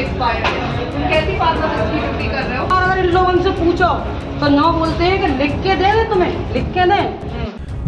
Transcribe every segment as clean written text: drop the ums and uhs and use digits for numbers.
Expired है, कैसी बात आप इसकी ड्यूटी कर रहे हो? अगर इन लोगों से पूछो तो ना बोलते हैं कि लिख के दे दे, तुम्हें लिख के दें।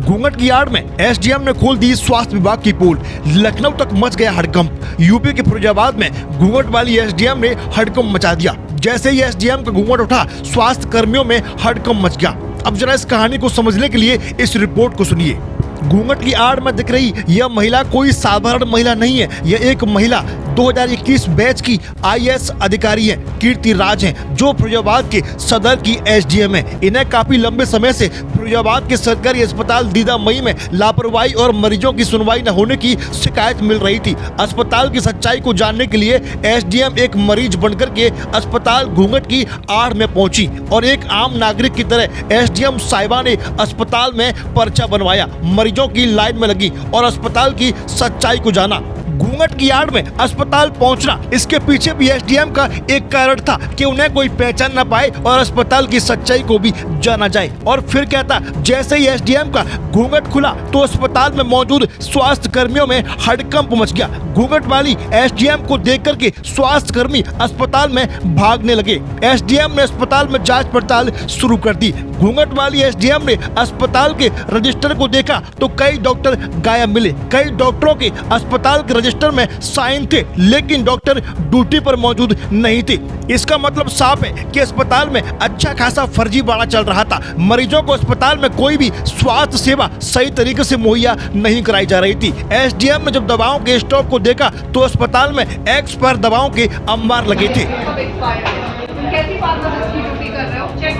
घूंघट की आड़ में एसडीएम ने खोल दी स्वास्थ्य विभाग की पोल। लखनऊ तक मच गया हड़कंप। यूपी के फिरोजाबाद में घूंघट वाली एसडीएम ने हड़कंप मचा दिया। जैसे ही एसडीएम का घूंघट उठा, स्वास्थ्य कर्मियों में हड़कंप मच गया। अब जरा इस कहानी को समझने के लिए इस रिपोर्ट को सुनिए। घूंघट की आड़ में दिख रही यह महिला कोई साधारण महिला नहीं है। यह एक महिला 2021 बैच की आईएएस अधिकारी है, कीर्ति राज हैं, जो फिरोजाबाद के सदर की एसडीएम है। इन्हें काफी लंबे समय से फिरोजाबाद के सरकारी अस्पताल दीदा मई में लापरवाही और मरीजों की सुनवाई न होने की शिकायत मिल रही थी। अस्पताल की सच्चाई को जानने के लिए एसडीएम एक मरीज बनकर के अस्पताल घूंघट की आड़ में पहुंची और एक आम नागरिक की तरह एसडीएम साहिबा ने अस्पताल में पर्चा बनवाया, मरीजों की लाइन में लगी और अस्पताल की सच्चाई को जाना। घूंघट की आड़ में अस्पताल पहुंचना, इसके पीछे भी एसडीएम का एक कारण था कि उन्हें कोई पहचान न पाए और अस्पताल की सच्चाई को भी जाना जाए। और फिर कहता, जैसे ही एसडीएम का घूंघट खुला तो अस्पताल में मौजूद स्वास्थ्य कर्मियों में हड़कंप मच गया। घूंघट वाली एसडीएम को देख करके स्वास्थ्य कर्मी अस्पताल में भागने लगे। एसडीएम ने अस्पताल में जांच पड़ताल शुरू कर दी। घूंघट वाली एसडीएम ने अस्पताल के रजिस्टर को देखा तो कई डॉक्टर गायब मिले। कई डॉक्टरों के अस्पताल के रजिस्टर में साइन थे, लेकिन डॉक्टर ड्यूटी पर मौजूद नहीं थे। इसका मतलब साफ है कि अस्पताल में अच्छा खासा फर्जीवाड़ा चल रहा था। मरीजों को अस्पताल में कोई भी स्वास्थ्य सेवा सही तरीके से मुहैया नहीं कराई जा रही थी। एसडीएम ने जब दवाओं के स्टॉक को देखा तो अस्पताल में एक्सपायर दवाओं के अंबार लगे थे। सब एक्सपायर्ड है, कैसी बात आप इसकी ड्यूटी कर रहे हो? चेक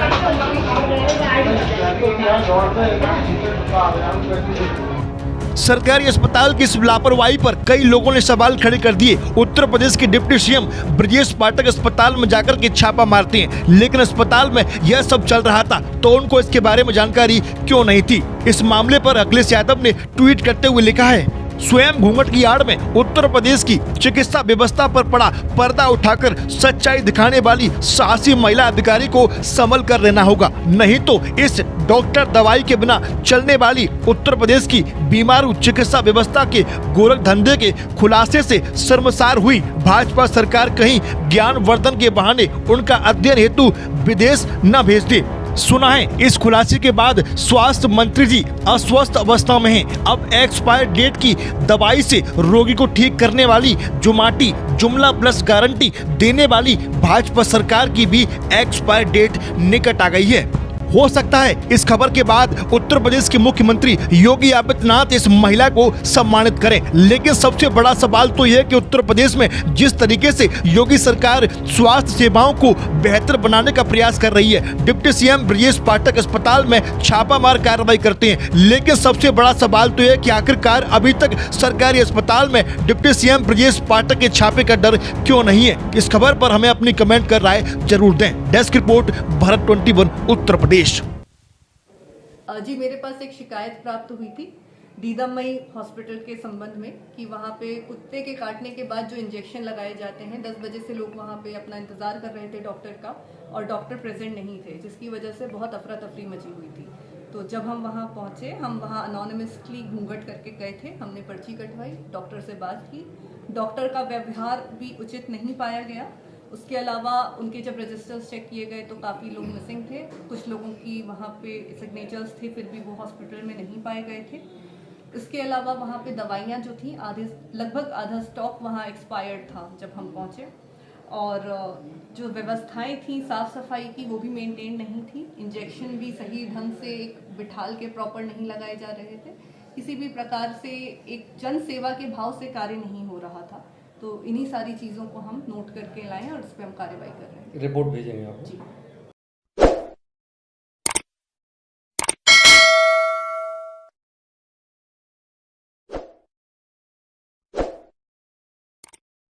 सरकारी अस्पताल की इस लापरवाही पर कई लोगों ने सवाल खड़े कर दिए। उत्तर प्रदेश के डिप्टी सीएम ब्रजेश पाठक अस्पताल में जाकर के छापा मारते हैं, लेकिन अस्पताल में यह सब चल रहा था तो उनको इसके बारे में जानकारी क्यों नहीं थी। इस मामले पर अखिलेश यादव ने ट्वीट करते हुए लिखा है, स्वयं घूंघट की आड़ में उत्तर प्रदेश की चिकित्सा व्यवस्था पर पड़ा पर्दा उठाकर सच्चाई दिखाने वाली साहसी महिला अधिकारी को संभल कर रहना होगा, नहीं तो इस डॉक्टर दवाई के बिना चलने वाली उत्तर प्रदेश की बीमारू चिकित्सा व्यवस्था के गोरख धंधे के खुलासे से शर्मसार हुई भाजपा सरकार कहीं ज्ञानवर्धन के बहाने उनका अध्ययन हेतु विदेश न भेज दे। सुना है इस खुलासे के बाद स्वास्थ्य मंत्री जी अस्वस्थ अवस्था में हैं। अब एक्सपायर डेट की दवाई से रोगी को ठीक करने वाली जुमाटी जुमला प्लस गारंटी देने वाली भाजपा सरकार की भी एक्सपायर डेट निकट आ गई है। हो सकता है इस खबर के बाद उत्तर प्रदेश के मुख्यमंत्री योगी आदित्यनाथ इस महिला को सम्मानित करें, लेकिन सबसे बड़ा सवाल तो यह है कि उत्तर प्रदेश में जिस तरीके से योगी सरकार स्वास्थ्य सेवाओं को बेहतर बनाने का प्रयास कर रही है, डिप्टी सीएम ब्रजेश पाठक अस्पताल में छापामार कार्रवाई करते हैं, लेकिन सबसे बड़ा सवाल तो यह कि आखिरकार अभी तक सरकारी अस्पताल में डिप्टी सीएम ब्रजेश पाठक के छापे का डर क्यों नहीं है। इस खबर पर हमें अपनी कमेंट कर राय जरूर दें। Desk report Bharat 21 Uttar Pradesh. जी, मेरे पास एक शिकायत प्राप्त हुई थी दीदा मई हॉस्पिटल के संबंध में कि वहाँ पे कुत्ते के काटने के बाद जो इंजेक्शन लगाए जाते हैं, 10 बजे से लोग वहाँ पे अपना इंतज़ार कर रहे थे डॉक्टर का और डॉक्टर प्रेजेंट नहीं थे, जिसकी वजह से बहुत अफरा तफरी मची हुई थी। तो जब हम वहाँ पहुँचे, हम वहाँ अनोनिमसली घूंघट करके गए थे, हमने पर्ची कटवाई, डॉक्टर से बात की। डॉक्टर का व्यवहार भी उचित नहीं पाया गया। उसके अलावा उनके जब रजिस्टर्स चेक किए गए तो काफ़ी लोग मिसिंग थे, कुछ लोगों की वहाँ पे सिग्नेचर्स थे, फिर भी वो हॉस्पिटल में नहीं पाए गए थे। इसके अलावा वहाँ पे दवाइयाँ जो थी लगभग आधा स्टॉक वहाँ एक्सपायर्ड था जब हम पहुँचे, और जो व्यवस्थाएं थी साफ़ सफाई की वो भी मेंटेन नहीं थी। इंजेक्शन भी सही ढंग से एक बिठाल के प्रॉपर नहीं लगाए जा रहे थे। किसी भी प्रकार से एक जन सेवा के भाव से कार्य नहीं हो रहा था। तो इन्हीं सारी चीज़ों को हम नोट करके लाएं और इस पर हम कार्रवाई कर रहे हैं। रिपोर्ट भेजेंगे आप? जी।